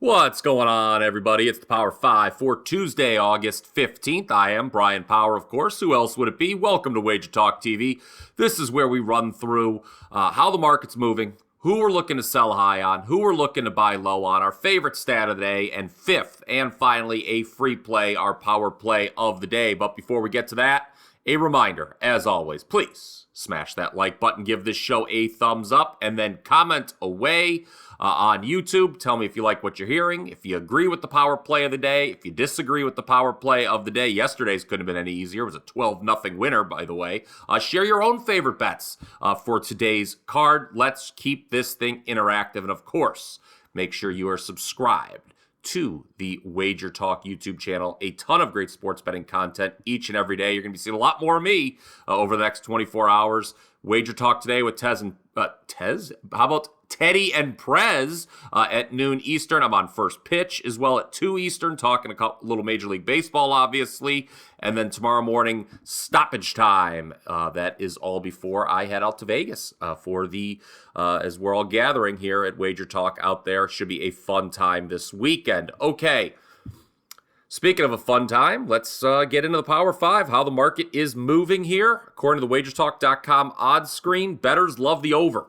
What's going on, everybody? It's the Power 5 for Tuesday, August 15th. I am Bryan Power, of course. Who else would it be? Welcome to Wager Talk TV. This is where we run through how the market's moving, who we're looking to sell high on, who we're looking to buy low on, our favorite stat of the day, and fifth, and finally, a free play, our power play of the day. But before we get to that, a reminder, as always, please smash that like button, give this show a thumbs up, and then comment away on YouTube. Tell me if you like what you're hearing, if you agree with the power play of the day, if you disagree with the power play of the day. Yesterday's couldn't have been any easier. It was a 12-0 winner, by the way. Share your own favorite bets for today's card. Let's keep this thing interactive, and of course, make sure you are subscribed to the Wager Talk YouTube channel. A ton of great sports betting content each and every day. You're going to be seeing a lot more of me over the next 24 hours. Wager Talk today with Tez and Tez? How about Teddy and Prez at noon Eastern? I'm on First Pitch as well at 2 Eastern, talking a little Major League Baseball, obviously. And then tomorrow morning, stoppage time. That is all before I head out to Vegas for the, as we're all gathering here at Wager Talk out there. Should be a fun time this weekend. Okay. Speaking of a fun time, let's get into the Power 5, how the market is moving here. According to the wagertalk.com odds screen, bettors love the over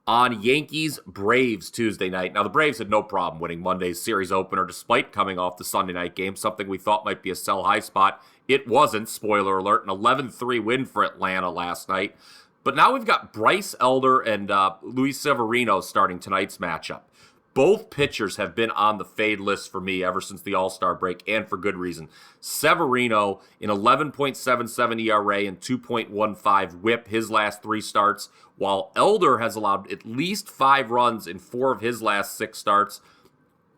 on Yankees-Braves Tuesday night. Now, the Braves had no problem winning Monday's series opener despite coming off the Sunday night game, something we thought might be a sell-high spot. It wasn't, spoiler alert, an 11-3 win for Atlanta last night. But now we've got Bryce Elder and Luis Severino starting tonight's matchup. Both pitchers have been on the fade list for me ever since the All-Star break, and for good reason. Severino, in 11.77 ERA and 2.15 whip his last 3 starts, while Elder has allowed at least 5 runs in 4 of his last 6 starts.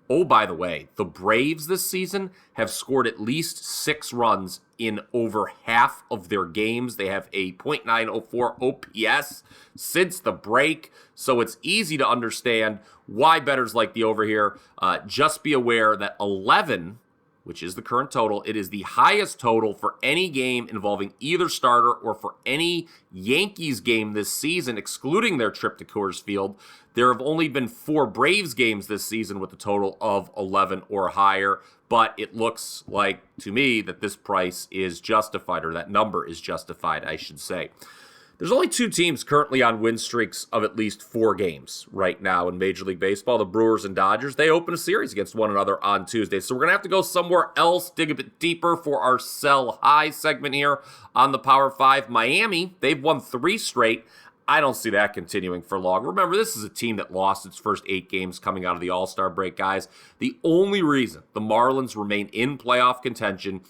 Oh, by the way, the Braves this season have scored at least 6 runs in over half of their games. They have a .904 OPS since the break, so it's easy to understand why bettors like the over here. Just be aware that 11, which is the current total, it is the highest total for any game involving either starter or for any Yankees game this season, excluding their trip to Coors Field. There have only been 4 Braves games this season with a total of 11 or higher, but it looks like, to me, that this price is justified, or that number is justified, I should say. There's only 2 teams currently on win streaks of at least 4 games right now in Major League Baseball, the Brewers and Dodgers. They open a series against one another on Tuesday, so we're going to have to go somewhere else, dig a bit deeper for our sell high segment here on the Power 5. Miami, they've won 3 straight. I don't see that continuing for long. Remember, this is a team that lost its first 8 games coming out of the All-Star break, guys. The only reason the Marlins remain in playoff contention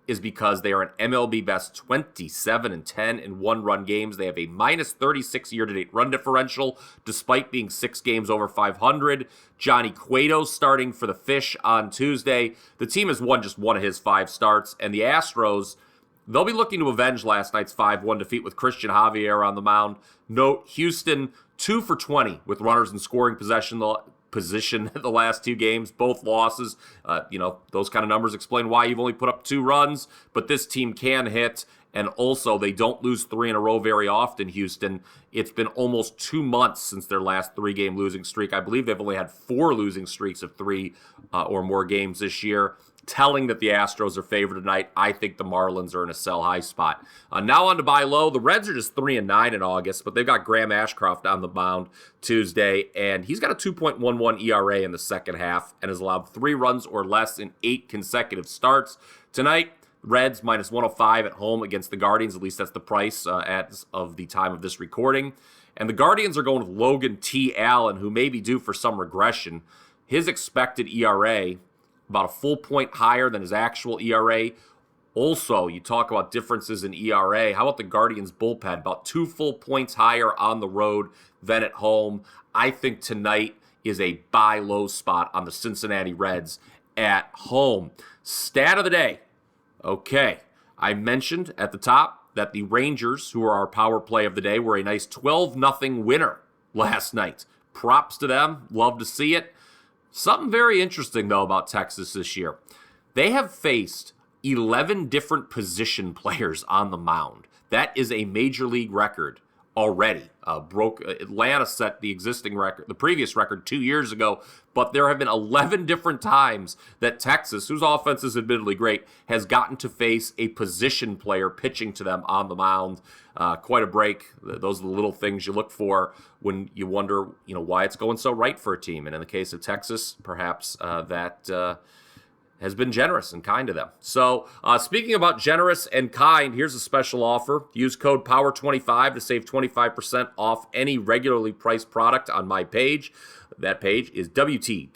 is because they are an MLB best 27-10 in one-run games. They have a minus 36 year-to-date run differential, despite being 6 games over 500. Johnny Cueto starting for the Fish on Tuesday. The team has won just 1 of his 5 starts, and the Astros, they'll be looking to avenge last night's 5-1 defeat with Christian Javier on the mound. Note, Houston 2 for 20 with runners in scoring position the last 2 games, both losses. Those kind of numbers explain why you've only put up 2 runs, but this team can hit, and also they don't lose 3 in a row very often, Houston. It's been almost 2 months since their last 3-game losing streak. I believe they've only had 4 losing streaks of 3 or more games this year. Telling that the Astros are favored tonight. I think the Marlins are in a sell high spot. Now on to buy low. The Reds are just 3-9 in August, but they've got Graham Ashcroft on the mound Tuesday, and he's got a 2.11 ERA in the second half and has allowed 3 runs or less in 8 consecutive starts. Tonight, Reds minus 105 at home against the Guardians. At least that's the price as of the time of this recording. And the Guardians are going with Logan T. Allen, who may be due for some regression. His expected ERA, about a full point higher than his actual ERA. Also, you talk about differences in ERA. How about the Guardians' bullpen? About 2 full points higher on the road than at home. I think tonight is a buy low spot on the Cincinnati Reds at home. Stat of the day. Okay, I mentioned at the top that the Rangers, who are our power play of the day, were a nice 12-0 winner last night. Props to them. Love to see it. Something very interesting, though, about Texas this year. They have faced 11 different position players on the mound. That is a major league record already. Atlanta set the existing record, the previous record 2 years ago, but there have been 11 different times that Texas, whose offense is admittedly great, has gotten to face a position player pitching to them on the mound. Quite a break. Those are the little things you look for when you wonder, why it's going so right for a team. And in the case of Texas, perhaps that has been generous and kind to them. So speaking about generous and kind, here's a special offer. Use code POWER25 to save 25% off any regularly priced product on my page. That page is wt.buzz/BP.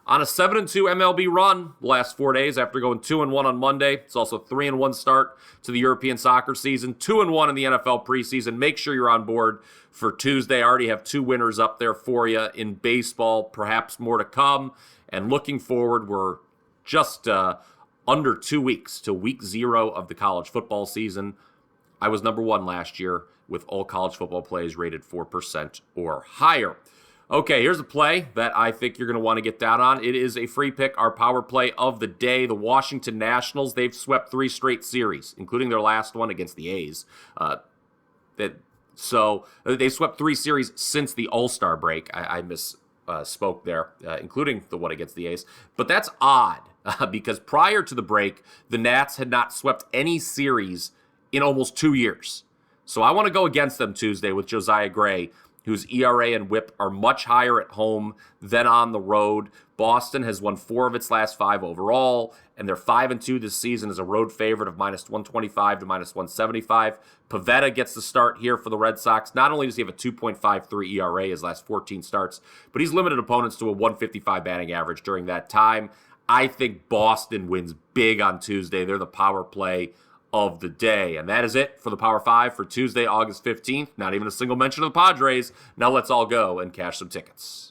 On a 7-2 MLB run the last 4 days after going 2-1 on Monday. It's also a 3-1 start to the European soccer season, 2-1 in the NFL preseason. Make sure you're on board for Tuesday. I already have 2 winners up there for you in baseball, perhaps more to come. And looking forward, we're just under 2 weeks to week 0 of the college football season. I was number 1 last year with all college football plays rated 4% or higher. Okay, here's a play that I think you're going to want to get down on. It is a free pick, our power play of the day. The Washington Nationals, they've swept 3 straight series, including their last one against the A's. So they swept 3 series since the All-Star break. I misspoke there, including the one against the A's. But that's odd because prior to the break, the Nats had not swept any series in almost 2 years. So I want to go against them Tuesday with Josiah Gray, whose ERA and WHIP are much higher at home than on the road. Boston has won 4 of its last 5 overall, and they're 5-2 this season as a road favorite of -125 to -175. Pivetta gets the start here for the Red Sox. Not only does he have a 2.53 ERA his last 14 starts, but he's limited opponents to a 155 batting average during that time. I think Boston wins big on Tuesday. They're the power play of the day. And that is it for the Power 5 for Tuesday, August 15th. Not even a single mention of the Padres. Now let's all go and cash some tickets.